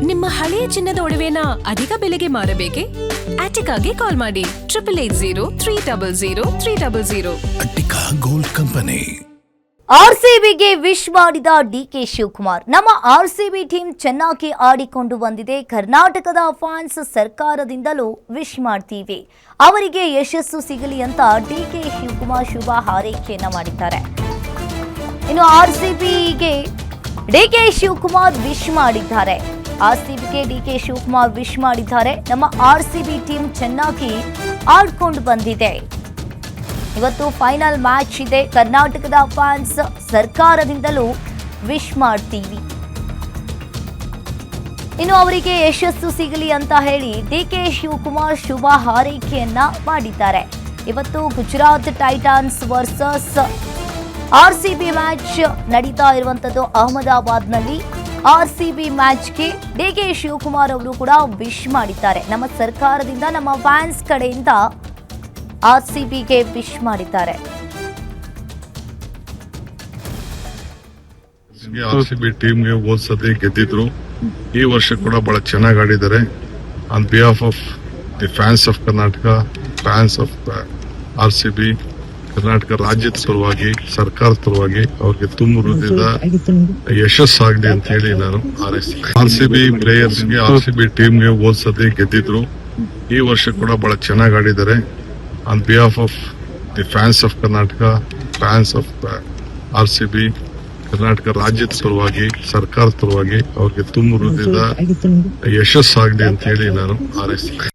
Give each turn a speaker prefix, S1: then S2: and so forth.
S1: ನಿಮ್ಮ ಹಳೆಯ ಚಿನ್ನದ ಒಡವೆನ ಅಧಿಕ ಬೆಲೆಗೆ ಮಾರಬೇಕೆ? ಆಟಿಕಾಗೆ ಕಾಲ್ ಮಾಡಿ 8880
S2: ಅಟ್ಟಿಕಾ ಗೋಲ್ಡ್ ಕಂಪನಿ.
S3: ಆರ್ಸಿಬಿಗೆ ವಿಶ್ ಮಾಡಿದ ಡಿಕೆ ಶಿವಕುಮಾರ್. ನಮ್ಮ ಆರ್ಸಿಬಿ ಟೀಮ್ ಚೆನ್ನಾಗಿ ಆಡಿಕೊಂಡು ಬಂದಿದೆ. ಕರ್ನಾಟಕದ ಫ್ಯಾನ್ಸ್ ಸರ್ಕಾರದಿಂದಲೂ ವಿಶ್ ಮಾಡ್ತೀವಿ. ಅವರಿಗೆ ಯಶಸ್ಸು ಸಿಗಲಿ ಅಂತ ಡಿಕೆ ಶಿವಕುಮಾರ್ ಶುಭ ಹಾರೈಕೆಯನ್ನ ಮಾಡಿದ್ದಾರೆ. ಇನ್ನು ಆರ್ಸಿಬಿಗೆ ಡಿಕೆ ಶಿವಕುಮಾರ್ ವಿಶ್ ಮಾಡಿದ್ದಾರೆ. ಆರ್ಸಿಬಿಗೆ ಡಿಕೆ ಶಿವಕುಮಾರ್ ವಿಶ್ ಮಾಡಿದ್ದಾರೆ. ನಮ್ಮ ಆರ್ಸಿಬಿ ಟೀಮ್ ಚೆನ್ನಾಗಿ ಆಡ್ಕೊಂಡು ಬಂದಿದೆ. ಇವತ್ತು ಫೈನಲ್ ಮ್ಯಾಚ್ ಇದೆ. ಕರ್ನಾಟಕದ ಫ್ಯಾನ್ಸ್ ಸರ್ಕಾರದಿಂದಲೂ ವಿಶ್ ಮಾಡ್ತೀವಿ. ಇನ್ನು ಅವರಿಗೆ ಯಶಸ್ಸು ಸಿಗಲಿ ಅಂತ ಹೇಳಿ ಡಿಕೆ ಶಿವಕುಮಾರ್ ಶುಭ ಹಾರೈಕೆಯನ್ನ ಮಾಡಿದ್ದಾರೆ. ಇವತ್ತು Gujarat Titans versus RCB match ನಡೀತಾ ಇರುವಂತದ್ದು ಅಹಮದಾಬಾದ್ನಲ್ಲಿ. ಆರ್ಸಿಬಿ ಮ್ಯಾಚ್ಗೆ ಡಿಕೆ ಶಿವಕುಮಾರ್ ಅವರು ಕೂಡ ವಿಶ್ ಮಾಡಿದ್ದಾರೆ. ನಮ್ಮ ಸರ್ಕಾರದಿಂದ, ನಮ್ಮ ಫ್ಯಾನ್ಸ್ ಕಡೆಯಿಂದ ಆರ್ಸಿಬಿಗೆ ವಿಶ್ ಮಾಡಿದ್ದಾರೆ.
S4: ಆರ್ಸಿಬಿ ಟೀಮ್ಗೆ ಹೋದ ಸತಿ ಗೆದ್ದಿದ್ರು. ಈ ವರ್ಷ ಕೂಡ ಬಹಳ ಚೆನ್ನಾಗಿ ಆಡಿದ್ದಾರೆ. On behalf of the fans of Karnataka, fans of RCB, Karnataka ರಾಜ್ಯದ ಪರವಾಗಿ, ಸರ್ಕಾರದ ಪರವಾಗಿ ಅವ್ರಿಗೆ ತುಂಬ ಹೃದಯದ ಯಶಸ್ಸಾಗಲಿ ಅಂತ ಹೇಳಿ ನಾನು ಹಾರೈಸ್ತೀನಿ. ಆರ್ಸಿಬಿ ಪ್ಲೇಯರ್ಸ್ಗೆ, ಆರ್ಸಿಬಿ ಟೀಮ್ಗೆ ಹೋದ ಸತಿ ಗೆದ್ದಿದ್ರು. ಈ ವರ್ಷ ಕೂಡ ಬಹಳ ಚೆನ್ನಾಗಿ ಆಡಿದ್ದಾರೆ. On behalf of the fans of Karnataka, fans of RCB, Karnataka ರಾಜ್ಯದ ಪರವಾಗಿ, ಸರ್ಕಾರದ ಪರವಾಗಿ ಅವ್ರಿಗೆ ತುಂಬ ಹೃದಯದ ಯಶಸ್ಸಾಗಲಿ ಅಂತ ಹೇಳಿ ನಾನು ಹಾರೈಸ್ತೀನಿ.